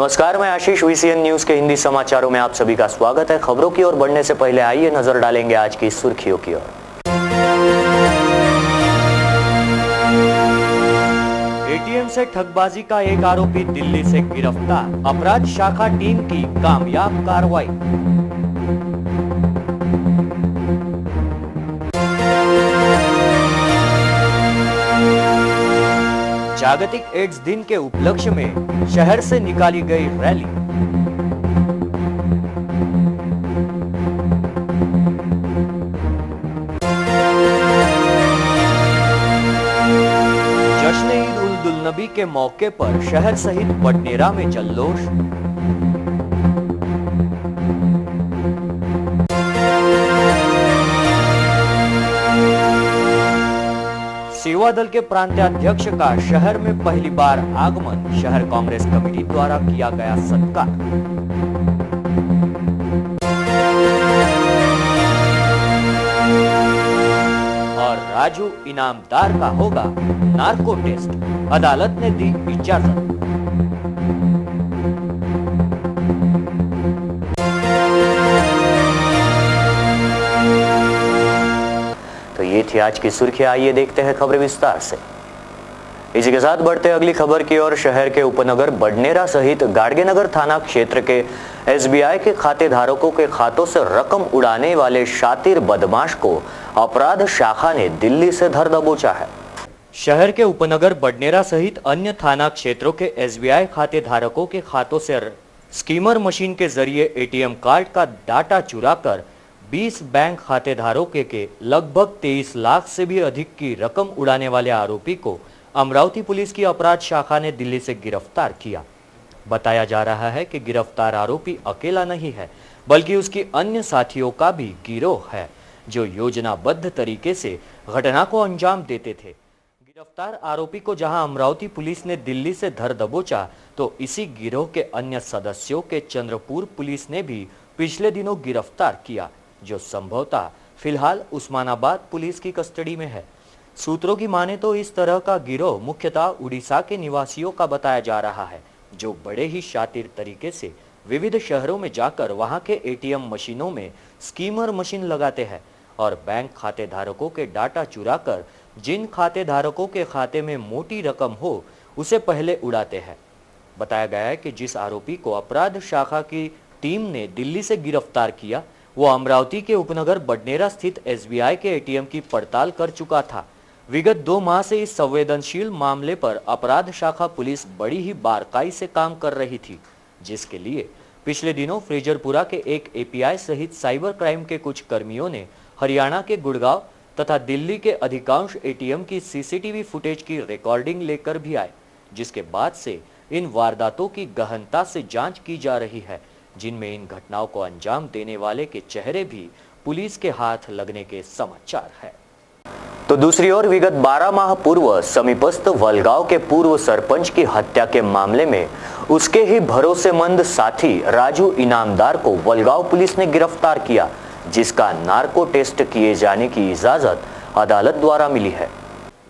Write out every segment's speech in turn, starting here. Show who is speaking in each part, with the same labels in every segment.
Speaker 1: नमस्कार, मैं आशीष। VCN news के हिंदी समाचारों में आप सभी का स्वागत है। खबरों की ओर बढ़ने से पहले आइए नजर डालेंगे आज की सुर्खियों की ओर। एटीएम से ठगबाजी का एक आरोपी दिल्ली से गिरफ्तार, अपराध शाखा टीम की कामयाब कार्रवाई। जागतिक एड्स दिन के उपलक्ष्य में शहर से निकाली गई रैली। जश्न ईद उल दुलनबी के मौके पर शहर सहित बडनेरा में जल्लोष। सेवा दल के प्रांताध्यक्ष का शहर में पहली बार आगमन, शहर कांग्रेस कमेटी द्वारा किया गया सत्कार। और राजू इनामदार का होगा नार्को टेस्ट, अदालत ने दी इजाजत। तो ये थी आज की सुर्खियां। आइए देखते हैं खबरें विस्तार से। इसी के साथ बढ़ते अगली खबर की ओर। शहर के उपनगर बडनेरा सहित गाडगेनगर थाना क्षेत्र के एसबीआई के खाते धारकों के खातों से रकम उड़ाने वाले शातिर बदमाश को अपराध शाखा ने दिल्ली से धर दबोचा है। शहर के उपनगर बडनेरा सहित अन्य थाना क्षेत्रों के एसबीआई खाते धारकों के खातों से स्कीमर मशीन के जरिए एटीएम कार्ड का डाटा चुराकर 20 बैंक खातेधारकों के लगभग 23 लाख से भी अधिक की रकम उड़ाने वाले आरोपी को अमरावती पुलिस की अपराध शाखा ने दिल्ली से गिरफ्तार किया। बताया जा रहा है कि गिरफ्तार आरोपी अकेला नहीं है, बल्कि उसकी अन्य साथियों का भी गिरोह है, जो योजनाबद्ध तरीके से घटना को अंजाम देते थे। गिरफ्तार आरोपी को जहां अमरावती पुलिस ने दिल्ली से धर दबोचा, तो इसी गिरोह के अन्य सदस्यों के चंद्रपुर पुलिस ने भी पिछले दिनों गिरफ्तार किया, जो संभवतः फिलहाल उस्मानाबाद पुलिस की कस्टडी में है। सूत्रों की माने तो इस तरह का गिरोह मुख्यतः उड़ीसा के निवासियों का बताया जा रहा है, जो बड़े ही शातिर तरीके से विविध शहरों में जाकर वहां के एटीएम मशीनों में स्कीमर मशीन लगाते हैं और बैंक खाते धारकों के डाटा चुराकर जिन खाते धारकों के खाते में मोटी रकम हो, उसे पहले उड़ाते हैं। बताया गया है कि जिस आरोपी को अपराध शाखा की टीम ने दिल्ली से गिरफ्तार किया, वो अमरावती के उपनगर बडनेरा स्थित एसबीआई के एटीएम की पड़ताल कर चुका था। विगत 2 माह से इस संवेदनशील मामले पर अपराध शाखा पुलिस बड़ी ही बारकाई से काम कर रही थी, जिसके लिए पिछले दिनों फ्रेजरपुरा के एक एपीआई सहित साइबर क्राइम के कुछ कर्मियों ने हरियाणा के गुड़गांव तथा दिल्ली के अधिकांश एटीएम की सीसीटीवी फुटेज की रिकॉर्डिंग लेकर भी आए, जिसके बाद से इन वारदातों की गहनता से जांच की जा रही है, जिनमें इन घटनाओं को अंजाम देने वाले के चेहरे भी पुलिस के हाथ लगने के समाचार है। तो दूसरी ओर विगत 12 माह पूर्व समीपस्थ वलगांव के पूर्व सरपंच की हत्या के मामले में उसके ही भरोसेमंद साथी राजू इनामदार को वलगांव पुलिस ने गिरफ्तार किया, जिसका नार्को टेस्ट किए जाने की इजाजत अदालत द्वारा मिली है।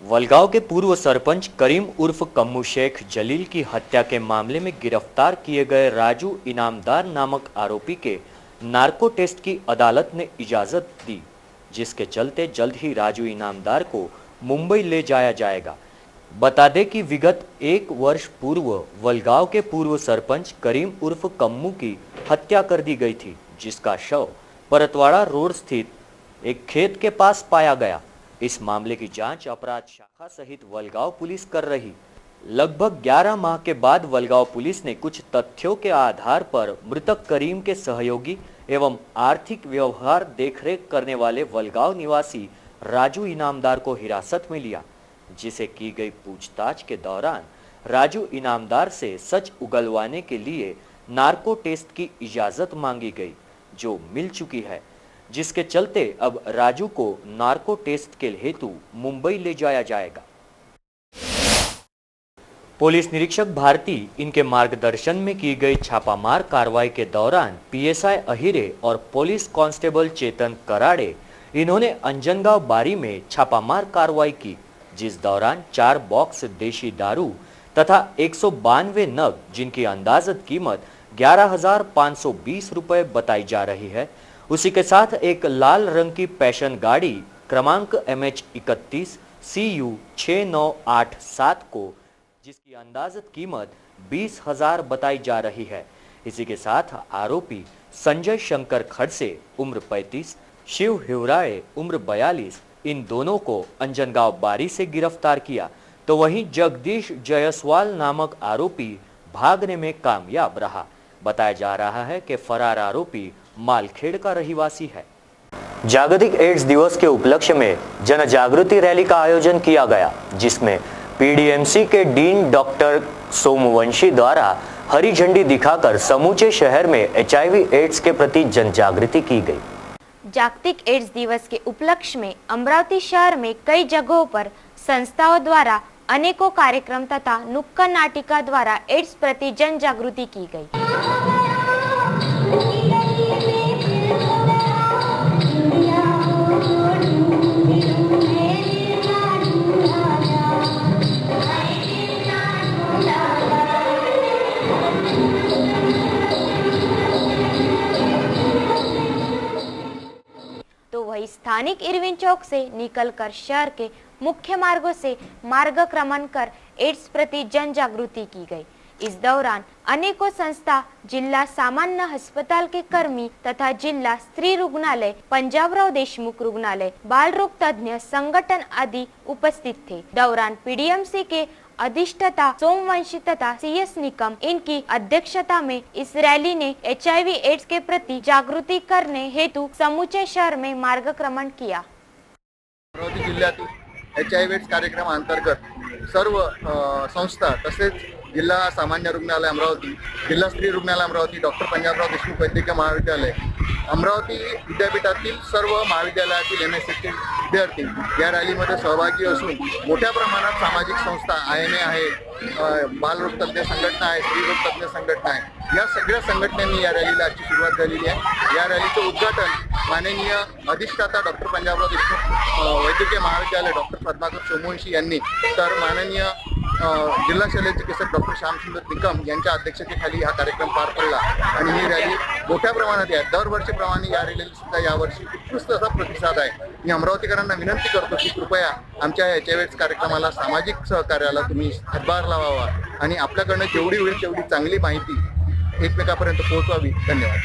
Speaker 1: वलगांव के पूर्व सरपंच करीम उर्फ कम्मू शेख जलील की हत्या के मामले में गिरफ्तार किए गए राजू इनामदार नामक आरोपी के नार्को टेस्ट की अदालत ने इजाजत दी, जिसके चलते जल्द ही राजू इनामदार को मुंबई ले जाया जाएगा। बता दें कि विगत 1 वर्ष पूर्व वलगांव के पूर्व सरपंच करीम उर्फ कम्मू की हत्या कर दी गई थी, जिसका शव परतवाड़ा रोड स्थित एक खेत के पास पाया गया। इस मामले की जांच अपराध शाखा सहित वलगांव पुलिस कर रही। लगभग 11 माह के बाद वलगांव पुलिस ने कुछ तथ्यों के आधार पर मृतक करीम के सहयोगी एवं आर्थिक व्यवहार देखरेख करने वाले वलगांव निवासी राजू इनामदार को हिरासत में लिया, जिसे की गई पूछताछ के दौरान राजू इनामदार से सच उगलवाने के लिए नार्को टेस्ट की इजाजत मांगी गई, जो मिल चुकी है, जिसके चलते अब राजू को नार्को टेस्ट के हेतु मुंबई ले जाया जाएगा। पुलिस निरीक्षक भारती इनके मार्गदर्शन में की गई छापामार कार्रवाई के दौरान पीएसआई अहिरे और पुलिस कांस्टेबल चेतन कराड़े इन्होंने अंजनगांव बारी में छापामार कार्रवाई की, जिस दौरान 4 बॉक्स देशी दारू, तथा 192 नग जिनकी अंदाजत कीमत 11,520 रुपए बताई जा रही है। उसी के साथ एक लाल रंग की पैशन गाड़ी क्रमांक MH31 CU 6987 को जिसकी अंदाजत कीमत 20,000 बताई जा रही है। इसी के साथ आरोपी संजय शंकर खड़से उम्र 35, शिव हिवराए उम्र 42, इन दोनों को अंजनगांव बारी से गिरफ्तार किया। तो वहीं जगदीश जयसवाल नामक आरोपी भागने में कामयाब रहा। बताया जा रहा है कि फरार आरोपी मालखेड़ का रहिवासी है। जागतिक एड्स दिवस के उपलक्ष्य में जन जागृति रैली का आयोजन किया गया, जिसमें PDMC के डीन डॉक्टर सोमवंशी द्वारा हरी झंडी दिखाकर समूचे शहर में HIV एड्स के प्रति जन जागृति की गई।
Speaker 2: जागतिक एड्स दिवस के उपलक्ष्य में अमरावती शहर में कई जगहों पर संस्थाओं द्वारा अनेकों कार्यक्रम तथा नुक्कड़ नाटिका द्वारा एड्स प्रति जन जागृति की गई। तो वही स्थानिक इरविन चौक से निकलकर शहर के मुख्य मार्गों से मार्गक्रमण कर एड्स प्रति जन जागृति की गई। इस दौरान अनेकों संस्था, जिला सामान्य अस्पताल के कर्मी तथा जिला स्त्री रुग्णालय, पंजाबराव देशमुख रुग्णालय, बाल रोग तज्ञ संगठन आदि उपस्थित थे। दौरान PDMC के अधिष्ठाता सोमवंशी तथा CS निकम इनकी अध्यक्षता में इस रैली ने HIV एड्स के प्रति जागृति करने हेतु समूचे शहर में मार्गक्रमण किया।
Speaker 3: अमरावती जिल्ह्यातील HIV एड्स कार्यक्रमाअंतर्गत सर्व संस्था तसेच जिल्हा सामान्य रुग्णालय अमरावती, जिल्हा स्त्री रुग्णालय अमरावती, डॉक्टर पंजाबराव देशमुख वैद्यकीय महाविद्यालय, अमरावती विद्यापीठातील सर्व महाविद्यालयातील MSc विद्यार्थी या रॅलीमध्ये सहभागी असून मोठ्या प्रमाणात सामाजिक संस्था INA आहे, बालरोग तज्ञ संघटना आहे, स्त्रीरोग तज्ञ संघटना आहे, या सगळ्या संघटनांनी या रॅलीला आजची सुरुवात झालेली आहे। या रॅलीचं उद्घाटन माननीय अधिष्ठाता डॉक्टर पंजाबराव देशमुख वैद्यकीय महाविद्यालय डॉक्टर पद्माकर सोमवंशी यांनी तर माननीय जिल्हा शल्य चिकित्सक डॉक्टर श्यामसुंदर निकम यांच्या अध्यक्षतेखाली हा कार्यक्रम पार पडला आणि ही रॅली मोठ्या प्रमाणात आहे। दरवर्षीप्रमाणे या रॅलीला सुद्धा यावर्षी उत्कृष्ट असा प्रतिसाद आहे। मी अमरावतीकरांना विनंती करतो की कृपया आमच्या HIV एड्स कार्यक्रमाला सामाजिक सहकार्याला तुम्ही हातभार लावावा आणि आपल्याकडनं जेवढी होईल तेवढी चांगली माहिती एकमेकांपर्यंत पोहोचवावी। धन्यवाद।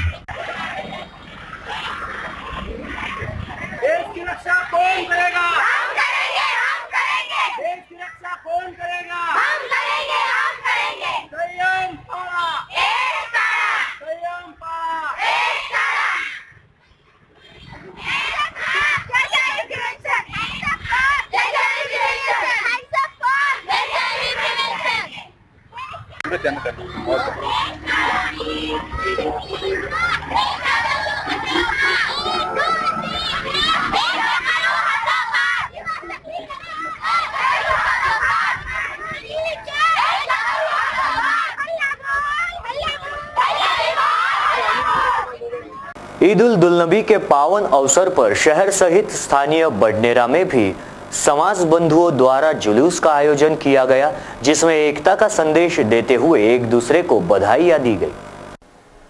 Speaker 4: देश की रक्षा कौन करेगा? हम करेंगे, हम करेंगे। देश की रक्षा कौन करेगा? हम करेंगे, हम करेंगे। संयम पाड़ा, एक तारा। संयम पाड़ा, एक तारा।
Speaker 1: ईद उल दुलनबी के पावन अवसर पर शहर सहित स्थानीय बडनेरा में भी समाज बंधुओं द्वारा जुलूस का आयोजन किया गया, जिसमें एकता का संदेश देते हुए एक दूसरे को बधाइयां दी गई।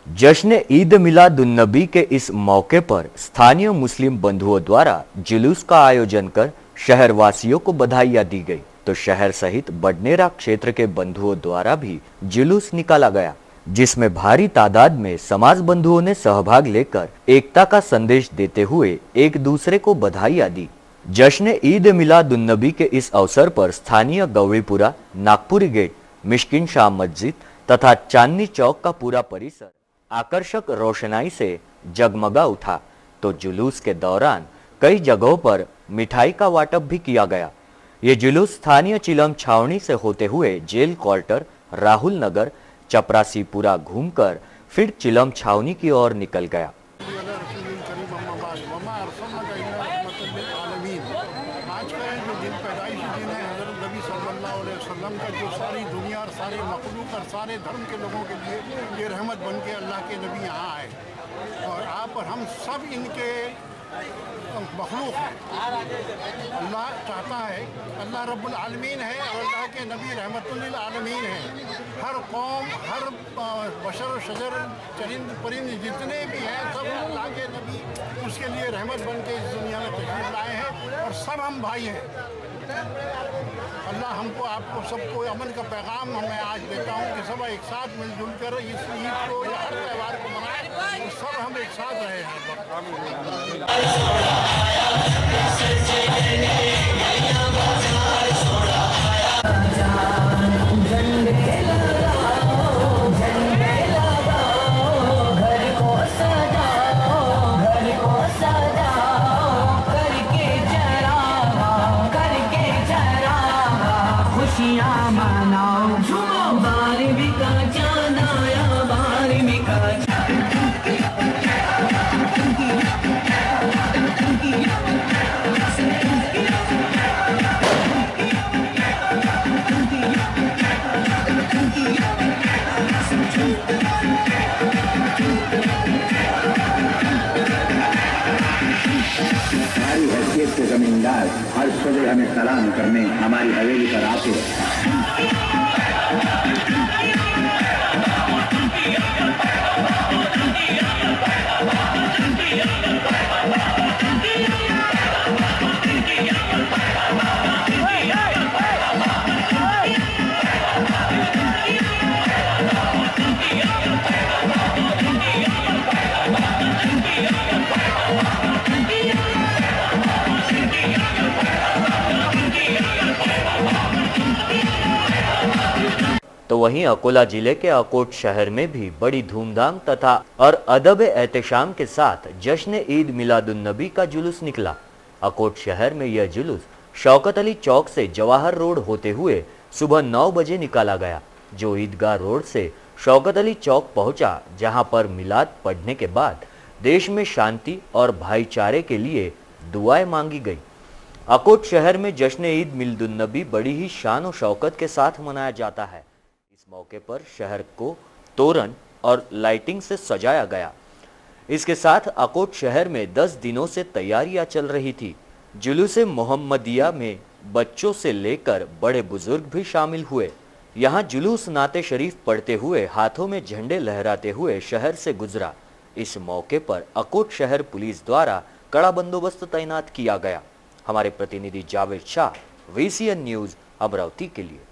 Speaker 1: जश्न ईद मिलाद उन नबी के इस मौके पर स्थानीय मुस्लिम बंधुओं द्वारा जुलूस का आयोजन कर शहर वासियों को बधाइयां दी गई। तो शहर सहित बडनेरा क्षेत्र के बंधुओं द्वारा भी जुलूस निकाला गया, जिसमें भारी तादाद में समाज बंधुओं ने सहभाग लेकर एकता का संदेश देते हुए एक दूसरे को बधाइयां दी। जश्न ईद मिलाद उन नबी के इस अवसर पर स्थानीय गौरीपुरा, नागपुरी गेट, मिश्किन शाह मस्जिद तथा चांदनी चौक का पूरा परिसर आकर्षक रोशनाई से जगमगा उठा। तो जुलूस के दौरान कई जगहों पर मिठाई का वाटप भी किया गया। ये जुलूस स्थानीय चिलम छावनी से होते हुए जेल क्वार्टर, राहुल नगर, चपरासीपुरा घूमकर फिर चिलम छावनी की ओर निकल गया।
Speaker 5: आज का जो दिन पैदाइशी दिन है हज़रत नबी सल्लल्लाहु अलैहि वसल्लम का, जो सारी दुनिया और सारे मखलूक और सारे धर्म के लोगों के लिए ये रहमत बन के अल्लाह के नबी यहाँ आए और आप और हम सब इनके मखलूक है। अल्लाह चाहता है, अल्लाह रब्बुल आलमीन है और अल्लाह के नबी रहमतुल आलमीन है। हर कौम, हर बशर शजर चरिंद परिंद जितने भी हैं सब अल्लाह के नबी उसके लिए रहमत बन के इस दुनिया में तशरीफ लाए हैं और सब हम भाई हैं। अल्लाह हमको आपको सबको अमन का पैगाम मैं आज देता हूँ कि सब एक साथ मिलजुल कर इस ईद को या हर त्यौहार को मनाएं, तो सब हम एक साथ रहे हैं।
Speaker 6: हमारी हैसियत से जमींदार हर सुबह हमें सलाम करने हमारी हवेली पर आते हैं।
Speaker 1: तो वहीं अकोला जिले के अकोट शहर में भी बड़ी धूमधाम तथा और अदब एहतशाम के साथ जश्न ईद मिलादुन्नबी का जुलूस निकला। अकोट शहर में यह जुलूस शौकत अली चौक से जवाहर रोड होते हुए सुबह 9 बजे निकाला गया, जो ईदगाह रोड से शौकत अली चौक पहुंचा, जहां पर मिलाद पढ़ने के बाद देश में शांति और भाईचारे के लिए दुआएं मांगी गई। अकोट शहर में जश्न ईद मिलादुन्नबी बड़ी ही शान और शौकत के साथ मनाया जाता है। इस मौके पर शहर को तोरण और लाइटिंग से सजाया गया। इसके साथ अकोट शहर में 10 दिनों से तैयारियां चल रही थी। जुलूस-ए मोहम्मदिया में बच्चों से लेकर बड़े बुजुर्ग भी शामिल हुए। यहाँ जुलूस नाते शरीफ पढ़ते हुए हाथों में झंडे लहराते हुए शहर से गुजरा। इस मौके पर अकोट शहर पुलिस द्वारा कड़ा बंदोबस्त तैनात किया गया। हमारे प्रतिनिधि जावेद शाह, VCN न्यूज, अमरावती के लिए।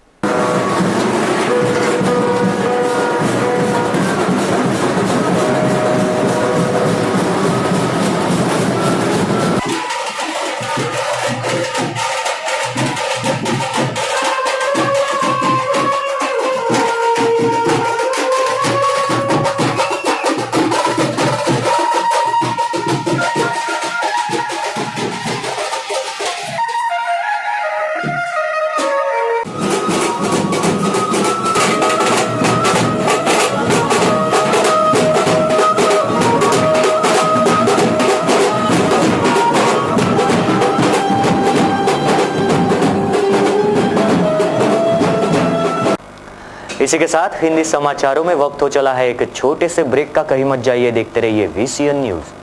Speaker 1: इसी के साथ हिंदी समाचारों में वक्त हो चला है एक छोटे से ब्रेक का। कहीं मत जाइए, देखते रहिए VCN न्यूज।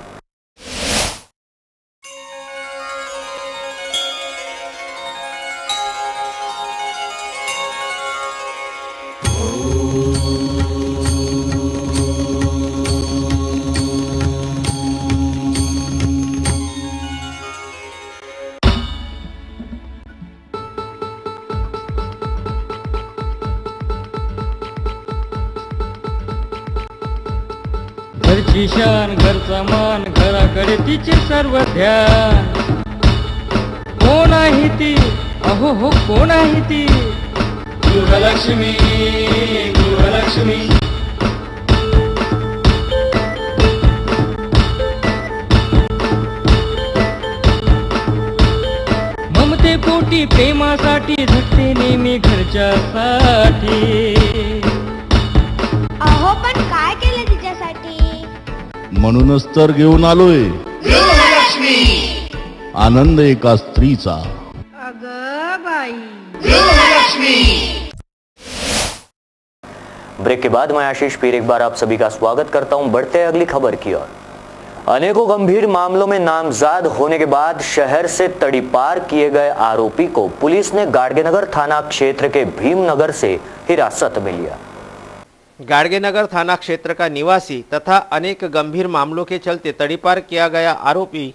Speaker 7: घरची शान, घरचा मान, घराकडे तिचे सर्व ध्यान। कोण आहे ती, अहो हो कोण आहे ती, गृहलक्ष्मी, गृहलक्ष्मी। ममते पोटी प्रेमासाठी झटते नेहमी घरच्यासाठी।
Speaker 8: अहो पण काय केलं तिच्यासाठी?
Speaker 9: म्हणूनच तर घेऊन आलोय गृहलक्ष्मी, आनंद एका स्त्रीचा।
Speaker 8: अगं बाई,
Speaker 9: गृहलक्ष्मी।
Speaker 1: ब्रेक के बाद मैं आशीष पीर एक बार आप सभी का स्वागत करता हूं। बढ़ते हैं अगली खबर की ओर। अनेकों गंभीर मामलों में नामजद होने के बाद शहर से तड़ीपार किए गए आरोपी को पुलिस ने गाडगेनगर थाना क्षेत्र के भीमनगर से हिरासत में लिया।
Speaker 10: गाडगेनगर थाना क्षेत्र का निवासी तथा अनेक गंभीर मामलों के चलते तड़ीपार किया गया आरोपी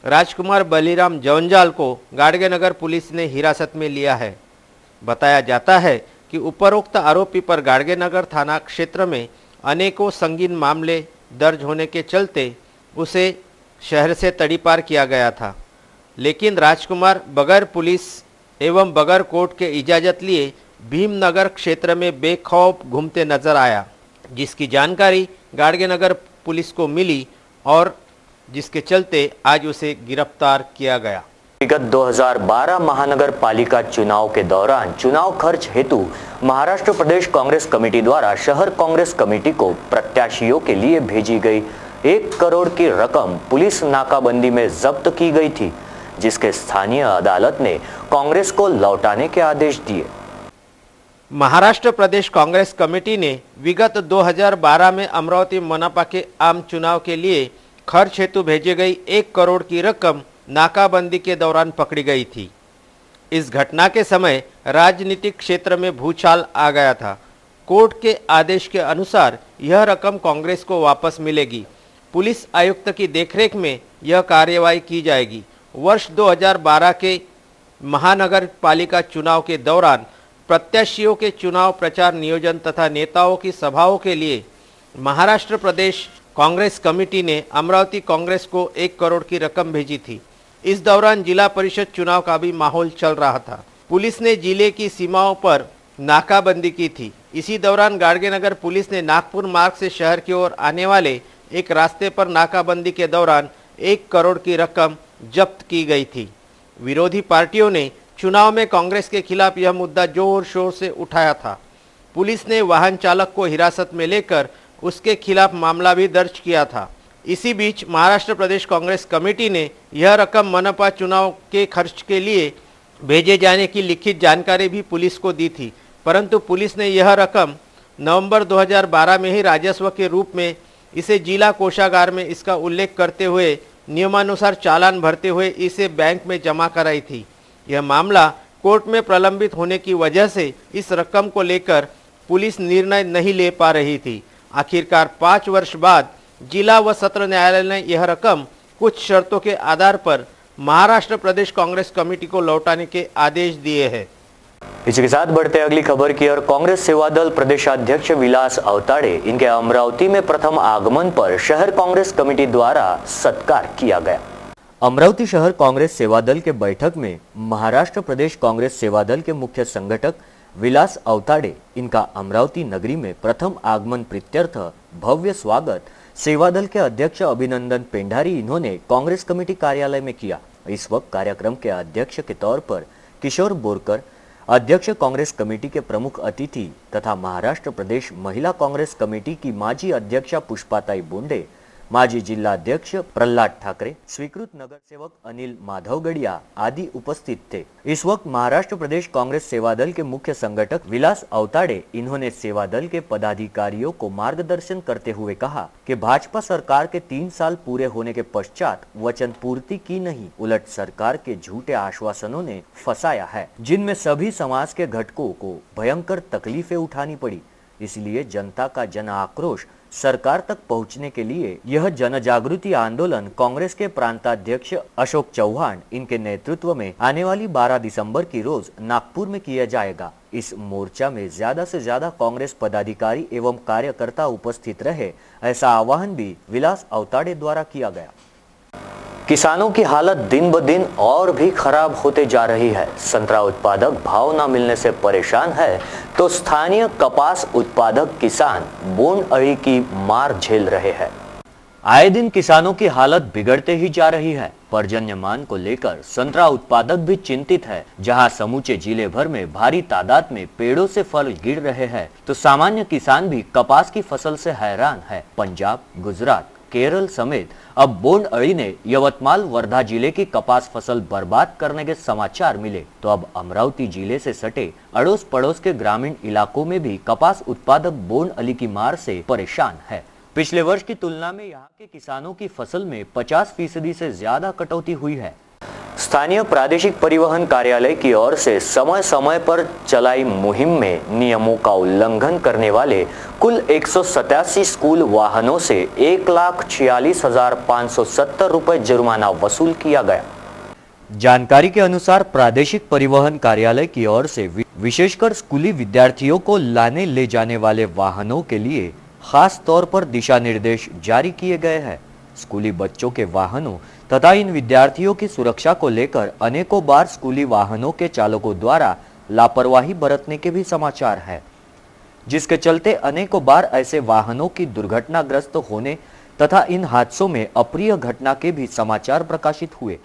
Speaker 10: राजकुमार बलीराम जवंजाल को गाडगेनगर पुलिस ने हिरासत में लिया है। बताया जाता है कि उपरोक्त आरोपी पर गाडगेनगर थाना क्षेत्र में अनेकों संगीन मामले दर्ज होने के चलते उसे शहर से तड़ीपार किया गया था, लेकिन राजकुमार बगैर पुलिस एवं बगैर कोर्ट के इजाज़त लिए भीमनगर क्षेत्र में बेखौफ घूमते नजर आया, जिसकी जानकारी गाडगेनगर पुलिस को मिली और जिसके चलते आज उसे गिरफ्तार किया गया।
Speaker 1: विगत 2012 महानगर पालिका चुनाव के दौरान चुनाव खर्च हेतु महाराष्ट्र प्रदेश कांग्रेस कमेटी द्वारा शहर कांग्रेस कमेटी को प्रत्याशियों के लिए भेजी गई 1 करोड़ की रकम पुलिस नाकाबंदी में जब्त की गई थी, जिसके स्थानीय अदालत ने कांग्रेस को लौटाने के आदेश दिए।
Speaker 10: महाराष्ट्र प्रदेश कांग्रेस कमेटी ने विगत 2012 में अमरावती मनपा के आम चुनाव के लिए खर्च हेतु भेजी गई 1 करोड़ की रकम नाकाबंदी के दौरान पकड़ी गई थी। इस घटना के समय राजनीतिक क्षेत्र में भूचाल आ गया था। कोर्ट के आदेश के अनुसार यह रकम कांग्रेस को वापस मिलेगी। पुलिस आयुक्त की देखरेख में यह कार्यवाही की जाएगी। वर्ष 2012 के महानगर पालिका चुनाव के दौरान प्रत्याशियों के चुनाव प्रचार नियोजन तथा नेताओं की सभाओं के लिए महाराष्ट्र प्रदेश कांग्रेस कमेटी ने अमरावती कांग्रेस को 1 करोड़ की रकम भेजी थी। इस दौरान जिला परिषद चुनाव का भी माहौल चल रहा था। पुलिस ने जिले की सीमाओं पर नाकाबंदी की थी। इसी दौरान गाडगेनगर पुलिस ने नागपुर मार्ग से शहर की ओर आने वाले एक रास्ते पर नाकाबंदी के दौरान 1 करोड़ की रकम जब्त की गई थी। विरोधी पार्टियों ने चुनाव में कांग्रेस के खिलाफ यह मुद्दा जोर शोर से उठाया था। पुलिस ने वाहन चालक को हिरासत में लेकर उसके खिलाफ मामला भी दर्ज किया था। इसी बीच महाराष्ट्र प्रदेश कांग्रेस कमेटी ने यह रकम मनपा चुनाव के खर्च के लिए भेजे जाने की लिखित जानकारी भी पुलिस को दी थी, परंतु पुलिस ने यह रकम नवंबर 2012 में ही राजस्व के रूप में इसे जिला कोषागार में इसका उल्लेख करते हुए नियमानुसार चालान भरते हुए इसे बैंक में जमा कराई थी। यह मामला कोर्ट में प्रलंबित होने की वजह से इस रकम को लेकर पुलिस निर्णय नहीं ले पा रही थी। आखिरकार 5 वर्ष बाद जिला व सत्र न्यायालय ने यह रकम कुछ शर्तों के आधार पर महाराष्ट्र प्रदेश कांग्रेस कमेटी को लौटाने के आदेश दिए हैं।
Speaker 1: इसी के साथ बढ़ते अगली खबर की ओर। कांग्रेस सेवा दल प्रदेशाध्यक्ष विलास अवताड़े इनके अमरावती में प्रथम आगमन पर शहर कांग्रेस कमेटी द्वारा सत्कार किया गया। अमरावती शहर कांग्रेस सेवा दल के बैठक में महाराष्ट्र प्रदेश कांग्रेस सेवा दल के मुख्य संगठक विलास अवताड़े इनका अमरावती नगरी में प्रथम आगमन प्रीत्यर्थ भव्य स्वागत सेवा दल के अध्यक्ष अभिनंदन पेंढारी इन्होंने कांग्रेस कमेटी कार्यालय में किया। इस वक्त कार्यक्रम के अध्यक्ष के तौर पर किशोर बोरकर, अध्यक्ष कांग्रेस कमेटी के प्रमुख अतिथि तथा महाराष्ट्र प्रदेश महिला कांग्रेस कमेटी की माजी अध्यक्षा पुष्पाताई बोंडे, माजी जिला अध्यक्ष प्रहलाद ठाकरे, स्वीकृत नगर सेवक अनिल माधवगढ़िया आदि उपस्थित थे। इस वक्त महाराष्ट्र प्रदेश कांग्रेस सेवा दल के मुख्य संगठक विलास अवताड़े इन्होंने सेवा दल के पदाधिकारियों को मार्गदर्शन करते हुए कहा कि भाजपा सरकार के 3 साल पूरे होने के पश्चात वचन पूर्ति की नहीं, उलट सरकार के झूठे आश्वासनों ने फंसाया है, जिनमें सभी समाज के घटकों को भयंकर तकलीफें उठानी पड़ी। इसलिए जनता का जन आक्रोश सरकार तक पहुंचने के लिए यह जन जागृति आंदोलन कांग्रेस के प्रांताध्यक्ष अशोक चौहान इनके नेतृत्व में आने वाली 12 दिसंबर की रोज नागपुर में किया जाएगा। इस मोर्चा में ज्यादा से ज्यादा कांग्रेस पदाधिकारी एवं कार्यकर्ता उपस्थित रहे, ऐसा आह्वान भी विलास अवताड़े द्वारा किया गया। किसानों की हालत दिन ब दिन और भी खराब होते जा रही है। संतरा उत्पादक भाव न मिलने से परेशान है तो स्थानीय कपास उत्पादक किसान बोंड अड़ी की मार झेल रहे हैं। आए दिन किसानों की हालत बिगड़ते ही जा रही है। पर्जन्यमान को लेकर संतरा उत्पादक भी चिंतित है। जहां समूचे जिले भर में भारी तादाद में पेड़ों से फल गिर रहे हैं तो सामान्य किसान भी कपास की फसल से हैरान है। पंजाब, गुजरात, केरल समेत अब बोंड अड़ी ने यवतमाल, वर्धा जिले की कपास फसल बर्बाद करने के समाचार मिले तो अब अमरावती जिले से सटे अड़ोस पड़ोस के ग्रामीण इलाकों में भी कपास उत्पादक बोंड अड़ी की मार से परेशान है। पिछले वर्ष की तुलना में यहाँ के किसानों की फसल में 50% से ज्यादा कटौती हुई है। स्थानीय प्रादेशिक परिवहन कार्यालय की ओर से समय समय पर चलाई मुहिम में नियमों का उल्लंघन करने वाले कुल 187 स्कूल वाहनों से 1,46,570 रुपए जुर्माना वसूल किया गया। जानकारी के अनुसार प्रादेशिक परिवहन कार्यालय की ओर से विशेषकर स्कूली विद्यार्थियों को लाने ले जाने वाले वाहनों के लिए खास तौर पर दिशा निर्देश जारी किए गए हैं। स्कूली बच्चों के वाहनों तथा इन विद्यार्थियों की सुरक्षा को लेकर अनेकों बार स्कूली वाहनों के चालकों द्वारा लापरवाही बरतने के भी समाचार है, जिसके चलते अनेकों बार ऐसे वाहनों की दुर्घटनाग्रस्त होने तथा इन हादसों में अप्रिय घटना के भी समाचार प्रकाशित हुए।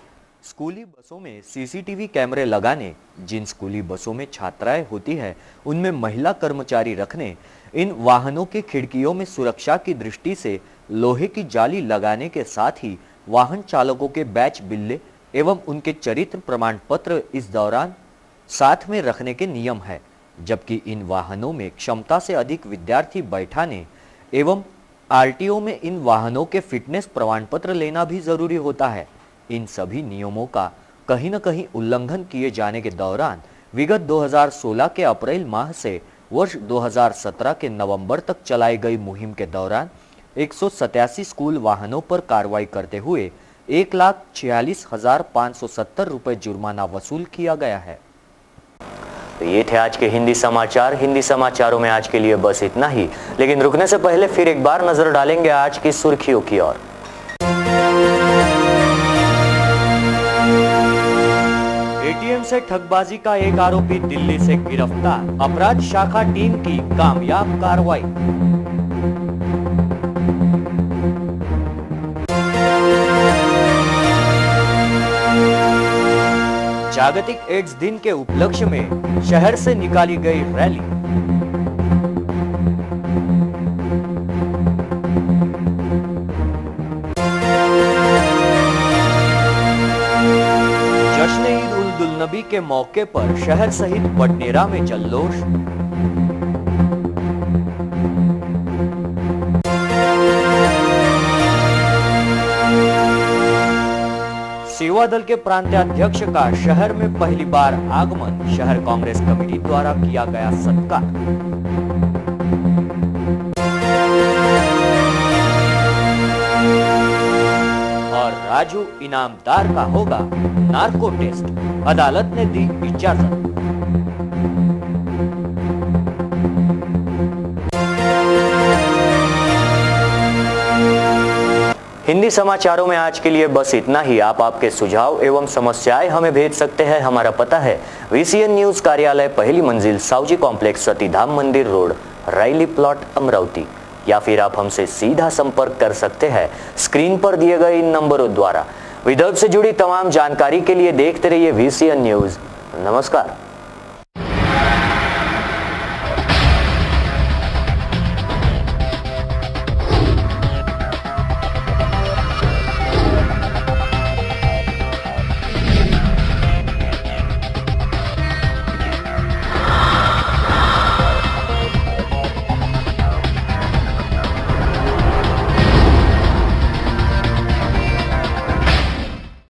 Speaker 1: स्कूली बसों में सीसीटीवी कैमरे लगाने, जिन स्कूली बसों में छात्राएं होती है उनमें महिला कर्मचारी रखने, इन वाहनों की खिड़कियों में सुरक्षा की दृष्टि से लोहे की जाली लगाने के साथ ही वाहन चालकों के बैच बिल्ले एवं उनके चरित्र प्रमाण पत्र इस दौरान साथ में रखने के नियम है। जबकि इन वाहनों में क्षमता से अधिक विद्यार्थी बैठाने एवं आरटीओ में इन वाहनों के फिटनेस प्रमाण पत्र लेना भी जरूरी होता है। इन सभी नियमों का कहीं न कहीं उल्लंघन किए जाने के दौरान विगत 2016 के अप्रैल माह से वर्ष 2017 के नवंबर तक चलाई गई मुहिम के दौरान 187 स्कूल वाहनों पर कार्रवाई करते हुए 1,46,570 रुपए जुर्माना वसूल किया गया है। तो ये थे आज के हिंदी समाचार। हिंदी समाचारों में आज के लिए बस इतना ही, लेकिन रुकने से पहले फिर एक बार नजर डालेंगे आज की सुर्खियों की ओर। एटीएम से ठगबाजी का एक आरोपी दिल्ली से गिरफ्तार, अपराध शाखा टीम की कामयाब कार्रवाई। जागतिक एड्स दिन के उपलक्ष्य में शहर से निकाली गई रैली। जश्न ईद उल नबी के मौके पर शहर सहित बडनेरा में जल्लोष। सेवा दल के प्रांताध्यक्ष का शहर में पहली बार आगमन, शहर कांग्रेस कमेटी द्वारा किया गया सत्कार। और राजू इनामदार का होगा नार्को टेस्ट, अदालत ने दी इजाजत। हिंदी समाचारों में आज के लिए बस इतना ही। आप आपके सुझाव एवं समस्याएं हमें भेज सकते हैं। हमारा पता है VCN न्यूज कार्यालय, पहली मंजिल, सावजी कॉम्प्लेक्स, सतीधाम मंदिर रोड, रायली प्लॉट, अमरावती। या फिर आप हमसे सीधा संपर्क कर सकते हैं स्क्रीन पर दिए गए इन नंबरों द्वारा। विदर्भ से जुड़ी तमाम जानकारी के लिए देखते रहिए VCN न्यूज। नमस्कार।